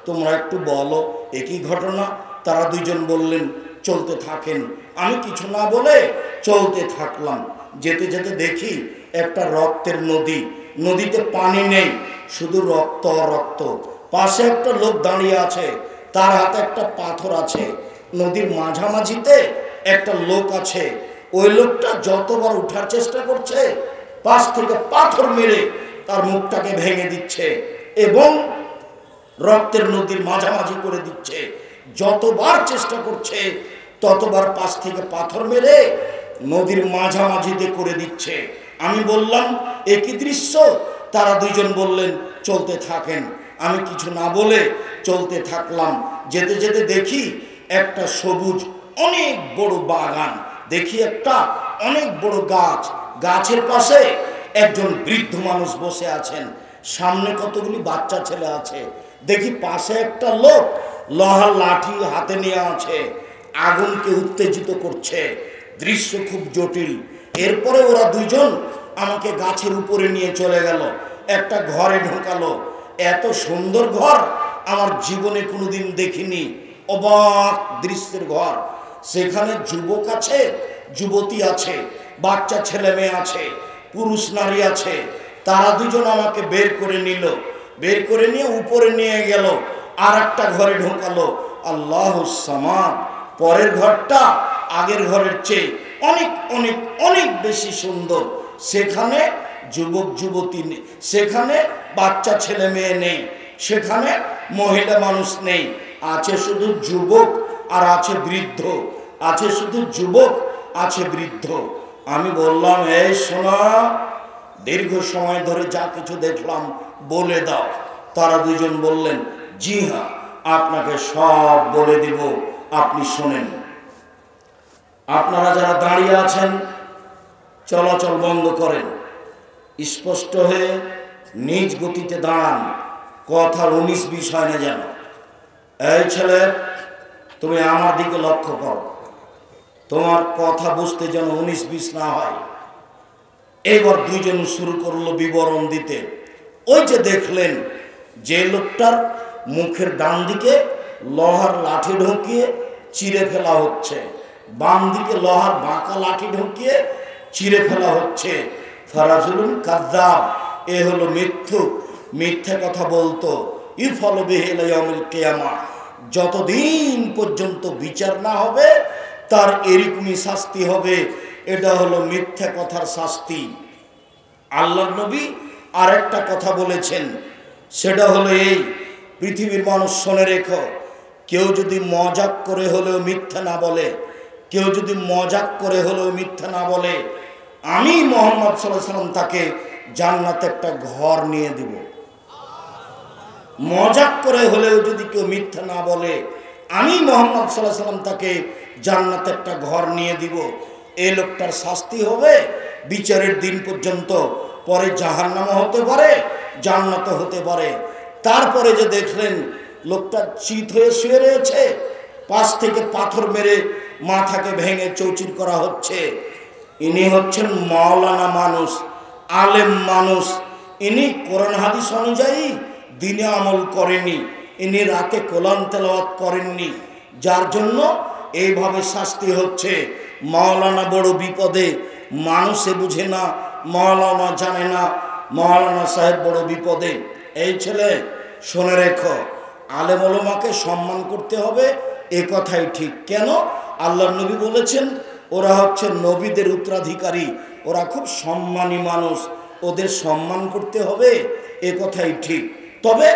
তোমরা একটু বলো একই ঘটনা। তারা দুইজন বললেন চলতে থাকেন। আমি কিছু না বলে চলতে থাকলাম। যেতে যেতে দেখি একটা রক্তের নদী, নদীতে পানি নেই, শুধু রক্ত রক্ত। পাশে একটা লোক দাঁড়িয়ে আছে, তার হাতে একটা পাথর আছে। নদীর মাঝামাঝিতে একটা লোক আছে, ওই লোকটা যতবার উঠার চেষ্টা করছে পাশ থেকে পাথর মেরে তার মুখটাকে ভেঙে দিচ্ছে এবং রক্তের নদীর মাঝামাঝি করে দিচ্ছে। যতবার চেষ্টা করছে ততবার পাশ থেকে পাথর মেরে নদীর মাঝামাঝিতে করে দিচ্ছে। আমি বললাম একই দৃশ্য। তারা দুইজন বললেন চলতে থাকেন। আমি কিছু না বলে চলতে থাকলাম। যেতে যেতে দেখি একটা সবুজ অনেক বড় বাগান, দেখি একটা অনেক বড় গাছ, গাছের পাশে একজন বৃদ্ধ মানুষ বসে আছেন, সামনে কতগুলি বাচ্চা ছেলে আছে। দেখি পাশে একটা লোক লোহার লাঠি হাতে নিয়ে আছে, আগুনকে উত্তেজিত করছে। দৃশ্য খুব জটিল। এরপরে ওরা দুইজন আমাকে গাছের উপরে নিয়ে চলে গেল, একটা ঘরে ঢোকালো। এত সুন্দর ঘর আমার জীবনে কোনোদিন দেখিনি, অবাক দৃশ্যের ঘর। সেখানে যুবক আছে, যুবতী আছে, বাচ্চা ছেলে মেয়ে আছে, পুরুষ নারী আছে। তারা দুজন আমাকে বের করে নিল, বের করে নিয়ে উপরে নিয়ে গেল, আর একটা ঘরে ঢোকালো। আল্লাহুস সামাদ। পরের ঘরটা আগের ঘরের চেয়ে অনেক অনেক অনেক বেশি সুন্দর। সেখানে যুবক যুবতী নেই, সেখানে বাচ্চা ছেলে মেয়ে নেই, সেখানে মহিলা মানুষ নেই, আছে শুধু যুবক আর আছে বৃদ্ধ, আছে শুধু যুবক আছে বৃদ্ধ। আমি বললাম, এই শোনা, দীর্ঘ সময় ধরে যা কিছু দেখলাম বলে দাও। তারা দুজন বললেন, জি হ্যাঁ, আপনাকে সব বলে দিব, আপনি শোনেন। আপনারা যারা দাঁড়িয়ে আছেন চলাচল বন্ধ করেন, স্পষ্ট হয়ে নিজ গতিতে দাঁড়ান, কথা 19-20 হয় না যেন। এই ছেলে, তুমি আমার দিকে লক্ষ্য করো, তোমার কথা বুঝতে যেন 19-20 না হয়। এবার দুইজন শুরু করলো বিবরণ দিতে। ওই যে দেখলেন, যে লোকটার মুখের ডান দিকে লোহার লাঠি ঢুকিয়ে চিরে ফেলা হচ্ছে, বাম দিকে লোহার বাঁকা লাঠি ঢুকিয়ে চিরে ফেলা হচ্ছে। ফারাজুলুন কাযযাব, এ হলো মিথ্যুক, মিথ্যা কথা বলতো। ইফল বিহি ইলা ইয়াউমিল কিয়ামা, যতদিন পর্যন্ত বিচার না হবে তার এরকমই শাস্তি হবে। এটা হলো মিথ্যা কথার শাস্তি। আল্লাহর নবী আর একটা কথা বলেছেন, সেটা হলো এই, পৃথিবীর মানুষ শুনে রেখো, কেউ যদি মজাক করে হলেও মিথ্যা না বলে, কেউ যদি মজাক করে হলেও মিথ্যা না বলে, আমি মুহাম্মদ সাল্লাল্লাহু আলাইহি ওয়াসাল্লাম তাকে জান্নাতে একটা ঘর নিয়ে দিব। মজাক করে হলেও যদি কেউ মিথ্যা না বলে, আমি মুহাম্মদ সাল্লাল্লাহু আলাইহি ওয়াসাল্লাম তাকে জান্নাতে একটা ঘর নিয়ে দিব। এই লোকটার শাস্তি হবে বিচারের দিন পর্যন্ত, পরে জাহান্নামও হতে পারে, জান্নাতও হতে পারে। তারপরে যে দেখলেন লোকটা চিত হয়ে শুয়ে রয়েছে, পাশ থেকে পাথর মেরে মাথাকে ভেঙে চৌচির করা হচ্ছে। ইনি হচ্ছেন মাওলানা মানুষ, আলেম মানুষ। ইনি কোরআন হাদিস অনুযায়ী দিনে আমল করেনি, ইনি রাতে কোরআন তেলাওয়াত করেননি, যার জন্য এইভাবে শাস্তি হচ্ছে। মাওলানা বড় বিপদে, মানুষে বুঝে না, মাওলানা জানে না, মাওলানা সাহেব বড় বিপদে। এই ছেলে, শুনে রেখো, আলেম ওলামাকে সম্মান করতে হবে, এ কথাই ঠিক। কেন? আল্লাহর নবী বলেছেন ওরা হচ্ছে নবীদের উত্তরাধিকারী, ওরা খুব সম্মানী মানুষ, ওদের সম্মান করতে হবে, এ কথাই ঠিক। তবে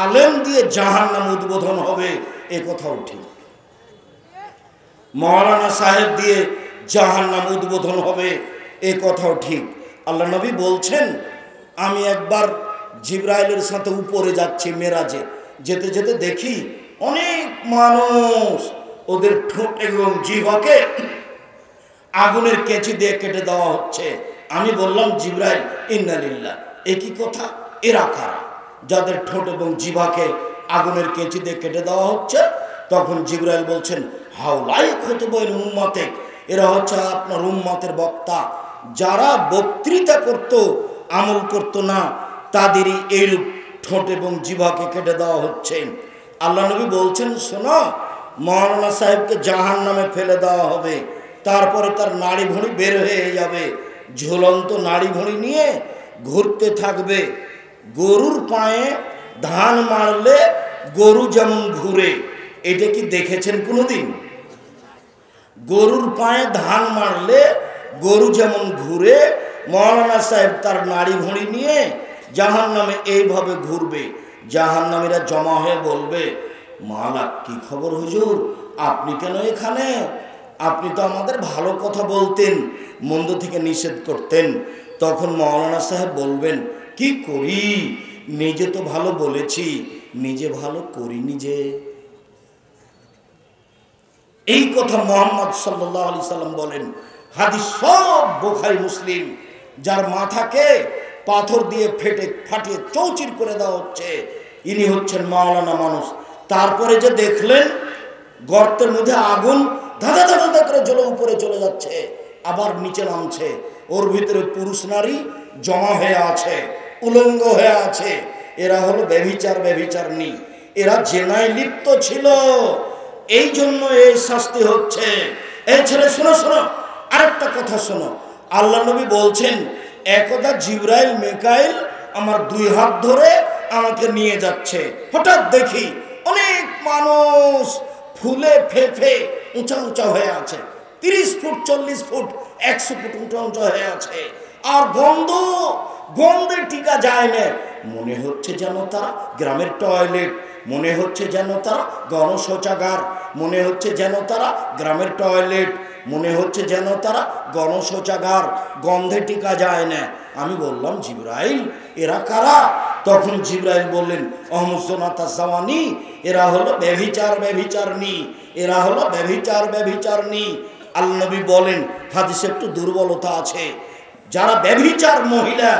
আলেম দিয়ে জাহান্নাম উদ্বোধন হবে, এ কথাও ঠিক। মাওলানা সাহেব দিয়ে জাহান্নাম উদ্বোধন হবে, এ কথাও ঠিক। আল্লাহ নবী বলছেন, আমি একবার জিবরাইলের সাথে উপরে যাচ্ছি মেরাজে, যেতে যেতে দেখি অনেক মানুষ, ওদের ঠোঁট এবং জিহ্বাকে আগুনের কেঁচি দিয়ে কেটে দেওয়া হচ্ছে। আমি বললাম, জিবরাইল, ইন্না লিল্লাহ, এ কি কথা? এরা কারা যাদের ঠোঁট এবং জিহ্বাকে আগুনের কেঁচি দিয়ে কেটে দেওয়া হচ্ছে? তখন জিবরাইল বলছেন, হাউলাই খুতুবাইল উম্মাতিক, এরা হচ্ছে আপনার উম্মতের বক্তা। যারা বক্তৃতা করত, আমল করত না, তাদেরই এইরূপ ঠোঁট এবং জিহ্বাকে কেটে দেওয়া হচ্ছে। আল্লাহ নবী বলছেন, শোনো, মাওলানা সাহেবকে জাহান্নামে ফেলে দেওয়া হবে, তারপরে তার নাড়ি ভুঁড়ি বের হয়ে যাবে, ঝুলন্ত নাড়ি ভুঁড়ি নিয়ে ঘুরতে থাকবে। গরুর পায়ে ধান মারলে গরু যেমন ঘুরে, এটা কি দেখেছেন কোনোদিন? গরুর পায়ে ধান মারলে গরু যেমন ঘুরে, মাওলানা সাহেব তার নাড়ি ভুঁড়ি নিয়ে জাহান্নামে এইভাবে ঘুরবে। জাহান্নামীরা জমা হয়ে বলবে, মালাক, কি খবর হুজুর, আপনি কেন এখানে? আপনি তো আমাদের ভালো কথা বলতেন, মন্দ থেকে নিষেধ করতেন। তখন মাওলানা সাহেব বলবেন, কি করি, নিজে তো ভালো বলেছি, নিজে ভালো করিনি যে। এই কথা মুহাম্মদ সাল্লাল্লাহু আলাইহি সাল্লাম বলেন। হাদিস সব বুখারী মুসলিম। যার মাথাকে পাথর দিয়ে ফাটিয়ে চৌচির করে দেওয়া হচ্ছে, ইনি হচ্ছেন মাওলানা মানুষ। তারপরে যে দেখলেন গর্তের মধ্যে আগুন ধাঁধা ধাঁধা ধাঁধা করে জ্বলে উপরে চলে যাচ্ছে, আবার নিচে নামছে, ওর ভিতরে পুরুষ নারী জমা হয়ে আছে, উলঙ্গ হয়ে আছে। এরা হলো ব্যভিচারণী, এরা জেনায় লিপ্ত ছিল, এই জন্য এই শাস্তি হচ্ছে। এই ছেলে শোনো শোনো, আরেকটা কথা শোনো। আল্লাহ নবী বলছেন, একদা জিবরাইল মিকাইল আমার 2 হাত ধরে আমাকে নিয়ে যাচ্ছে। হঠাৎ দেখি অনেক মানুষ ফুলে ফেফে উঁচা উঁচা হয়ে আছে, 30 ফুট 40 ফুট 100 ফুট উঁচা উঁচা হয়ে আছে, আর গন্ধে টিকা যায় না। মনে হচ্ছে যেন তারা গ্রামের টয়লেট, মনে হচ্ছে যেন তারা গণশৌচাগার, মনে হচ্ছে যেন তারা গ্রামের টয়লেট, মনে হচ্ছে যেন তারা গণশৌচাগার, গন্ধে টিকা যায় না। আমি বললাম, জিবরাইল এরা কারা? তখন জিবরাইল বললেন, অহমুসনাতা জাওয়ানি, এরা হলো ব্যভিচারণী, এরা হলো ব্যভিচারণী। আল্লাহ নবী বলেন, হাদিসে একটু দুর্বলতা আছে, যারা ব্যভিচার মহিলা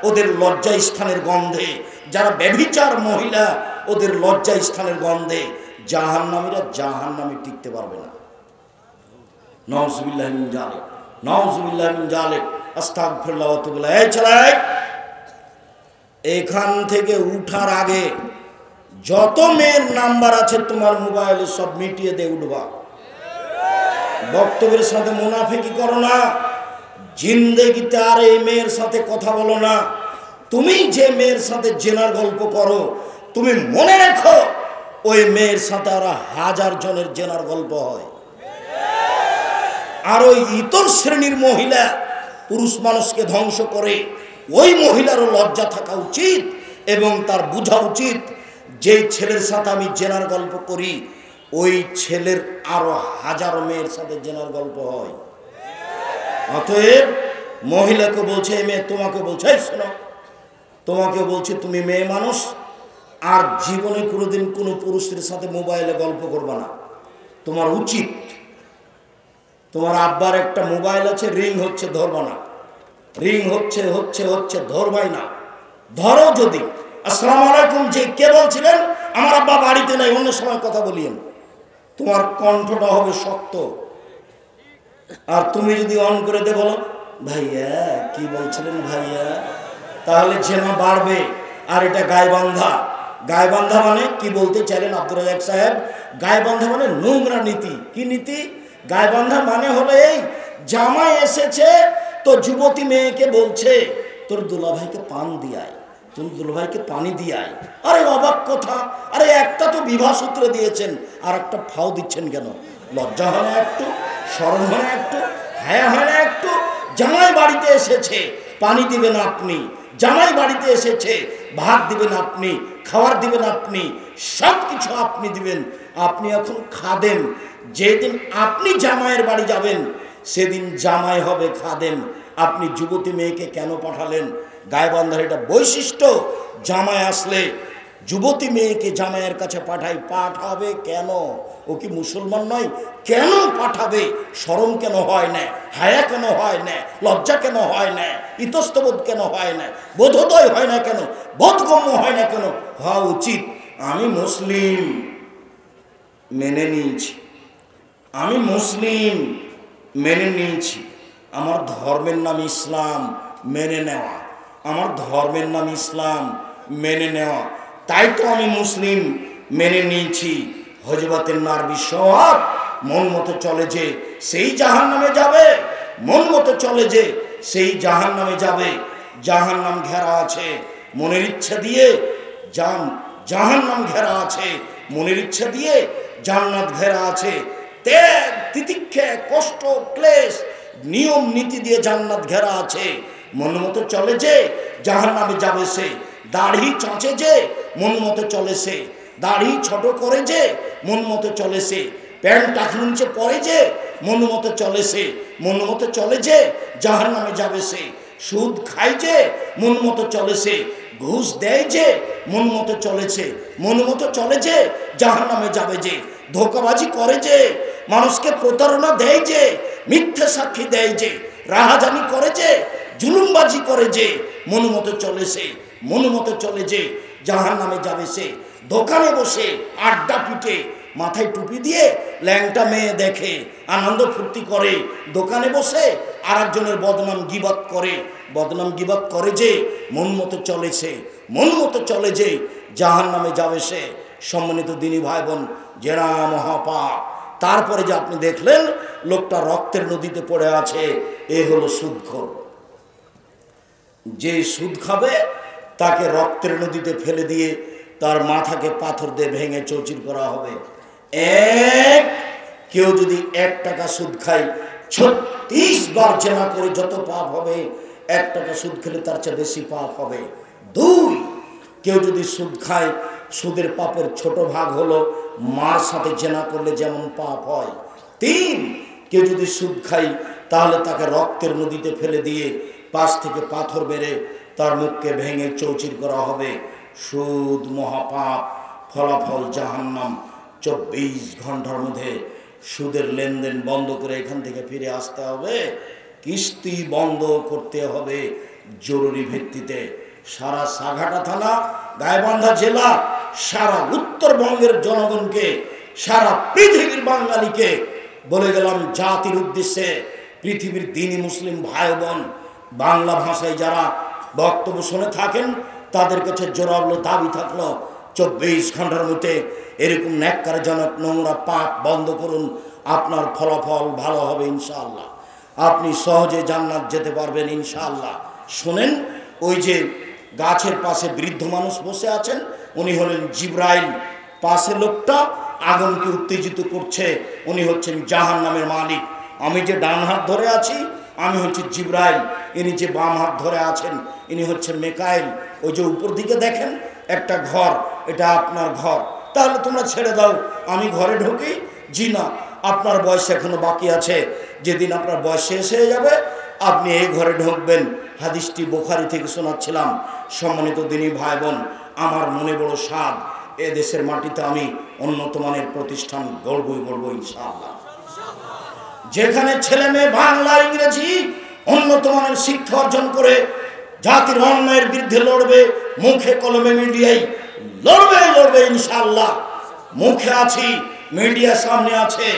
ওদের লজ্জা স্থানের গন্ধে, যারা ব্যভিচার মহিলা ওদের লজ্জা স্থানের গন্ধে জাহান্নামীরা জাহান্নামে টিকতে পারবে না। নাউজুবিল্লাহি মিন যালিক, নাউজুবিল্লাহি মিন যালিক, আস্তাগফিরুল্লাহ ওয়া আতুবু ইলাইহি। এই ছেলে, এখান থেকে উঠার আগে যত মেয়ের নাম্বার আছে তোমার মোবাইলে সব মিটিয়ে দিয়ে উঠবা। বক্তব্যের সাথে মুনাফিকি করো না, জিন্দেগিতে আর এই মেয়ের সাথে কথা বলো না। তুমি যে মেয়ের সাথে জেনার গল্প করো, তুমি মনে রেখো ওই মেয়ের সাথে আর 1000 জনের জেনার গল্প হয়। আর ওই ইতর শ্রেণীর মহিলা পুরুষ মানুষকে ধ্বংস করে, ওই মহিলারও লজ্জা থাকা উচিত এবং তার বোঝা উচিত, যে ছেলের সাথে আমি জেনার গল্প করি ওই ছেলের আরো 1000 মেয়ের সাথে জেনার গল্প হয়। অতএব মহিলাকে বলছে, মেয়ে তোমাকে বলছে, শোনো, তোমাকে বলছে তুমি মেয়ে মানুষ, আর জীবনে কোনোদিন কোনো পুরুষের সাথে মোবাইলে গল্প করবা না। তোমার উচিত, তোমার আব্বার একটা মোবাইল আছে, রিং হচ্ছে, ধরবা না, রিং হচ্ছে ধরবাই না। ধরো যদি, আসসালামু আলাইকুম, যে কে বলছিলেন? আমার আব্বা বাড়িতে নাই, অন্য সময় কথা বলিয়েন। তোমার কণ্ঠটা হবে শক্ত। আর তুমি যদি অন করে দে বলো, ভাইয়া কি বলছিলেন ভাইয়া, তাহলে জেনা বাড়বে। আর এটা গায়বান্ধা। গায়বান্ধা মানে কি বলতে চাইলেন আব্দুর রাজ্জাক সাহেব? গায়বান্ধা মানে নোংরা নীতি। কি নীতি? গায়বান্ধা মানে হলো এই, জামাই এসেছে তো যুবতী মেয়েকে বলছে, তোর দুলাভাইকে পান দিয়ায়, তোর দুলাভাইকে পানি দিয়ায়। আরে অবাক কথা, আরে একটা তো বিবাহ সূত্রে দিয়েছেন, আর একটা ফাও দিচ্ছেন কেন? লজ্জা হয় না একটু? শরম হয় না একটু? হায়া হয় না একটু? জামাই বাড়িতে এসেছে, পানি দিবেন আপনি, জামাই বাড়িতে এসেছে, ভাত দিবেন আপনি, খাবার দিবেন আপনি, সব কিছু আপনি দিবেন। আপনি এখন খাদেম। যেদিন আপনি জামাইয়ের বাড়ি যাবেন সেদিন জামাই হবে খাদেম। আপনি যুবতী মেয়েকে কেন পাঠালেন? গায়বান্ধার এটা বৈশিষ্ট্য। জামাই আসলে যুবতী মেয়েকে জামাইয়ের কাছে পাঠাবে কেন? ও কি মুসলমান নয়? কেন পাঠাবে? শরম কেন হয় না? হায়া কেন হয় না? লজ্জা কেন হয় না? ইতস্তবোধ কেন হয় না? বোধোদয় হয় না কেন? বোধগম্য হয় না কেন? হওয়া উচিত। আমি মুসলিম, মেনে নিয়েছি। আমি মুসলিম, মেনে নিয়েছি। আমার ধর্মের নাম ইসলাম, মেনে নেওয়া। আমার ধর্মের নাম ইসলাম, মেনে নেওয়া। তাই তো আমি মুসলিম, মেনে নিয়েছি। হযরতের নারবি সব মন মতো চলে যে সেই জাহান্নামে যাবে, মন মতো চলে যে সেই জাহান্নামে যাবে। জাহান্নাম ঘেরা আছে মনের ইচ্ছা দিয়ে, জাহান্নাম ঘেরা আছে মনের ইচ্ছা দিয়ে, জান্নাত ঘেরা আছে ত্যাগ তিতিক্ষা কষ্ট ক্লেশ নিয়ম নীতি দিয়ে জান্নাত ঘেরা আছে। মন মতো চলে যে জাহান্নামে যাবে সে। দাড়ি চাঁচে যে মন মতো চলে সে, দাড়ি ছোট করে যে মন মতো চলে সে, প্যান্ট টাকলু নিচে পরে যে মন মতো চলে সে, মন মতো চলে যে জাহান্নামে যাবে সে। সুদ খায় যে মন মতো চলে সে, ঘুষ দেয় যে মন মতো চলেছে, মন মতো চলে যে জাহান্নামে যাবে যে। ধোঁকাবাজি করে যে মানুষকে প্রতারণা দেয় যে, মিথ্যে সাক্ষী দেয় যে, রাহাজানি করে যে, জুলুমবাজি করে যে, মনোমতো চলে সে, মনোমতো চলে যে জাহান্নামে যাবে সে। দোকানে বসে আড্ডা পিটে, মাথায় টুপি দিয়ে ল্যাংটা মেয়ে দেখে, আনন্দ ফুর্তি করে, দোকানে বসে আর একজনের বদনাম গিবত করে, বদনাম গিবত করে যে, মন মতো চলে সে, মন মতো চলে যে জাহান্নামে যাবে সে। সম্মানিত দিনী ভাই বোন, জেনা মহাপাপ। তারপরে যে আপনি দেখলেন লোকটা রক্তের নদীতে পড়ে আছে, এ হলো সুদখোর। যে সুদ খাবে তাকে রক্তের নদীতে ফেলে দিয়ে তার মাথাকে পাথর দিয়ে ভেঙে চৌচির করা হবে। এক, কেউ যদি 1 টাকা সুদ খায়, 36 বার জেনা করে যত পাপ হবে, 1 টাকা সুদ খেলে তার চেয়ে বেশি পাপ হবে। 2, কেউ যদি সুদ খায়, সুদের পাপের ছোট ভাগ হলো মার সাথে জেনা করলে যেমন পাপ হয়। 3, কেউ যদি সুদ খায় তাহলে তাকে রক্তের নদীতে ফেলে দিয়ে পাশ থেকে পাথর মেরে তার মুখকে ভেঙে চৌচির করা হবে। সুদ মহাপাপ, ফলাফল জাহান্নাম। 24 ঘন্টার মধ্যে সুদের লেনদেন বন্ধ করে এখান থেকে ফিরে আসতে হবে, কিস্তি বন্ধ করতে হবে জরুরি ভিত্তিতে। সারা সাঘাটা থানা, গাইবান্ধা জেলা, সারা উত্তরবঙ্গের জনগণকে, সারা পৃথিবীর বাঙালিকে বলে গেলাম জাতির উদ্দেশ্যে, পৃথিবীর দ্বীনি মুসলিম ভাই বোন, বাংলা ভাষায় যারা বক্তব্য শুনে থাকেন তাদের কাছে জোরালো দাবি থাকলো, 24 ঘন্টার মধ্যে এরকম ন্যাক্কারজনক নোংরা পাপ বন্ধ করুন, আপনার ফলাফল ভালো হবে ইনশাআল্লাহ, আপনি সহজে জান্নাত যেতে পারবেন ইনশাআল্লাহ। শোনেন, ওই যে গাছের পাশে বৃদ্ধ মানুষ বসে আছেন, উনি হলেন জিব্রাইল। পাশে লোকটা আগুনকে উত্তেজিত করছে, উনি হচ্ছেন জাহান্নামের মালিক। আমি যে ডান হাত ধরে আছি, আমি হচ্ছি জিব্রাইল। ইনি যে বাম হাত ধরে আছেন, ইনি হচ্ছেন মেকাইল। ওই যে উপর দিকে দেখেন একটা ঘর, এটা আপনার ঘর, তাহলে তোমরা ছেড়ে দাও, আমি ঘরে ঢুকি। জি না, আপনার বয়স এখনো বাকি আছে, যেদিন আপনার বয়স শেষ হয়ে যাবে আপনি এই ঘরে ঢুকবেন। হাদিসটি বুখারী থেকে শোনাচ্ছিলাম। সম্মানিত দিনী ভাই বোন, আমার মনে বড় স্বাদ, এ দেশের মাটিতে আমি উন্নত মানের প্রতিষ্ঠান গড়বই ইনশাআল্লাহ, যেখানে ছেলে মেয়ে বাংলা ইংরেজি উন্নত মানের শিক্ষা অর্জন করে জাতির অন্যায়ের বিরুদ্ধে লড়বে, মুখে কলমে মিডিয়ায় লড়বে ইনশাআল্লাহ। মুখে আছি, মিডিয়া সামনে আছে,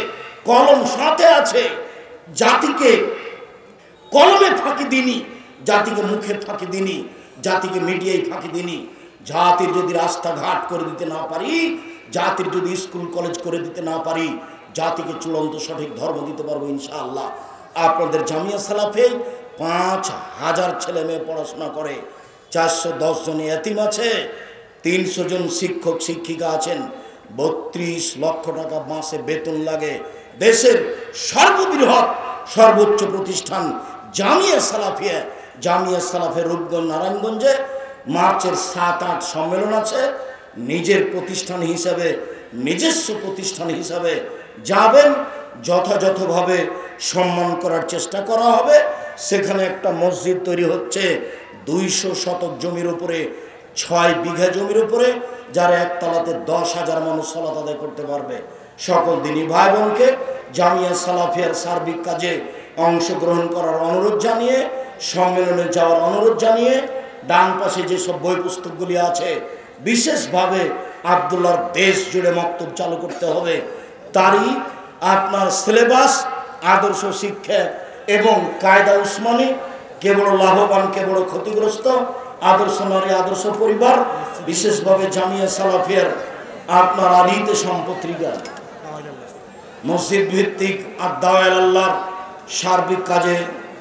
কলম সাথে আছে। জাতিকে কলমে ফাঁকি দিনি, জাতিকে মুখে ফাঁকি দিনি, জাতিকে মিডিয়ায় ফাঁকি দিনি। জাতির যদি রাস্তাঘাট করে দিতে না পারি, জাতির যদি স্কুল কলেজ করে দিতে না পারি, জাতিকে চূড়ান্ত সঠিক ধর্ম দিতে পারবো ইনশাআল্লাহ। আপনাদের জামিয়া সালাফে 5000 ছেলে মেয়ে পড়াশোনা করে, 410 জন এতিম আছে, 300 জন শিক্ষক শিক্ষিকা আছেন, 32 লক্ষ টাকা মাসে বেতন লাগে। দেশের সর্ববৃহৎ সর্বোচ্চ প্রতিষ্ঠান জামিয়া সালাফিয়া, জামিয়া সালাফের রূপগঞ্জ নারায়ণগঞ্জে মার্চের 7-8 সম্মেলন আছে। নিজের প্রতিষ্ঠান হিসাবে, নিজস্ব প্রতিষ্ঠান হিসাবে যাবেন, যথাযথভাবে সম্মান করার চেষ্টা করা হবে। সেখানে একটা মসজিদ তৈরি হচ্ছে 200 শতক জমির উপরে, 6 বিঘা জমির উপরে, যার একতলাতে 10,000 মানুষ সালাত আদায় করতে পারবে। সকল দিনী ভাই বোনকে জামিয়া সালাফিয়ার সার্বিক কাজে অংশগ্রহণ করার অনুরোধ জানিয়ে, সম্মেলনে যাওয়ার অনুরোধ জানিয়ে, ডান পাশে যেসব বই পুস্তকগুলি আছে, বিশেষভাবে আব্দুল্লাহর দেশ জুড়ে মক্তব চালু করতে হবে। তারই আপনার সিলেবাস, আদর্শ শিক্ষা এবং কায়দা উসমানী, কে বড় লাভবান কে বড় ক্ষতিগ্রস্ত, আদর্শ নারী আদর্শ পরিবার, বিশেষভাবে জামিয়া সালাফিয়ার আপনার আলিতে সম্পত্রিকা, মসজিদ ভিত্তিক আদ-দাওয়া আল্লাহর সার্বিক কাজে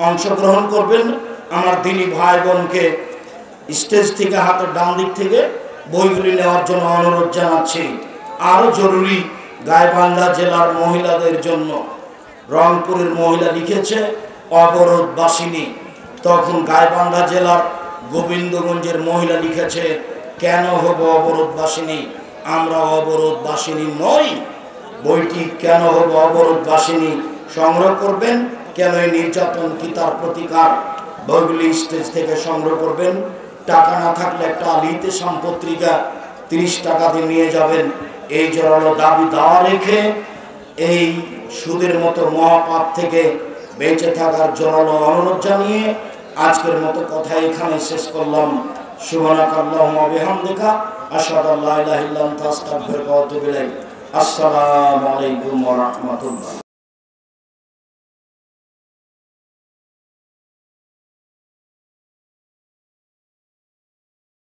অংশগ্রহণ করবেন। আমার দিনী ভাই বোনকে স্টেজ থেকে হাতের ডান দিক থেকে বইগুলি নেওয়ার জন্য অনুরোধ জানাচ্ছি। আরও জরুরি, গাইবান্ধা জেলার মহিলাদের জন্য রংপুরের মহিলা লিখেছে অবরোধবাসিনী, তখন গাইবান্ধা জেলার গোবিন্দগঞ্জের মহিলা লিখেছে কেন হব অবরোধবাসিনী, আমরা অবরোধবাসিনী নই। বইটি কেন হব অবরোধবাসিনী সংগ্রহ করবেন, কেন এই নির্যাতন কি তার প্রতিকার, বইগুলি স্টেজ থেকে সংগ্রহ করবেন। টাকা না থাকলে একটা আলিতে সম্পত্রিকা 30 টাকা দিয়ে নিয়ে যাবেন। এই জোরালো দাবি দাওয়া রেখে এই সুদের মতো মহাপাপ থেকে বেঁচে থাকার জোরালো অনুরোধ জানিয়ে আজকের মতো কথা এখানে শেষ করলাম। সুবহানাকাল্লাহুম্মা ওয়া বিহামদিকা আশহাদু আল্লা ইলাহা ইল্লা আনতা আস্তাগফিরুকা ওয়া আতুবু ইলাইক। আসসালামু আলাইকুম ওয়া রাহমাতুল্লাহ।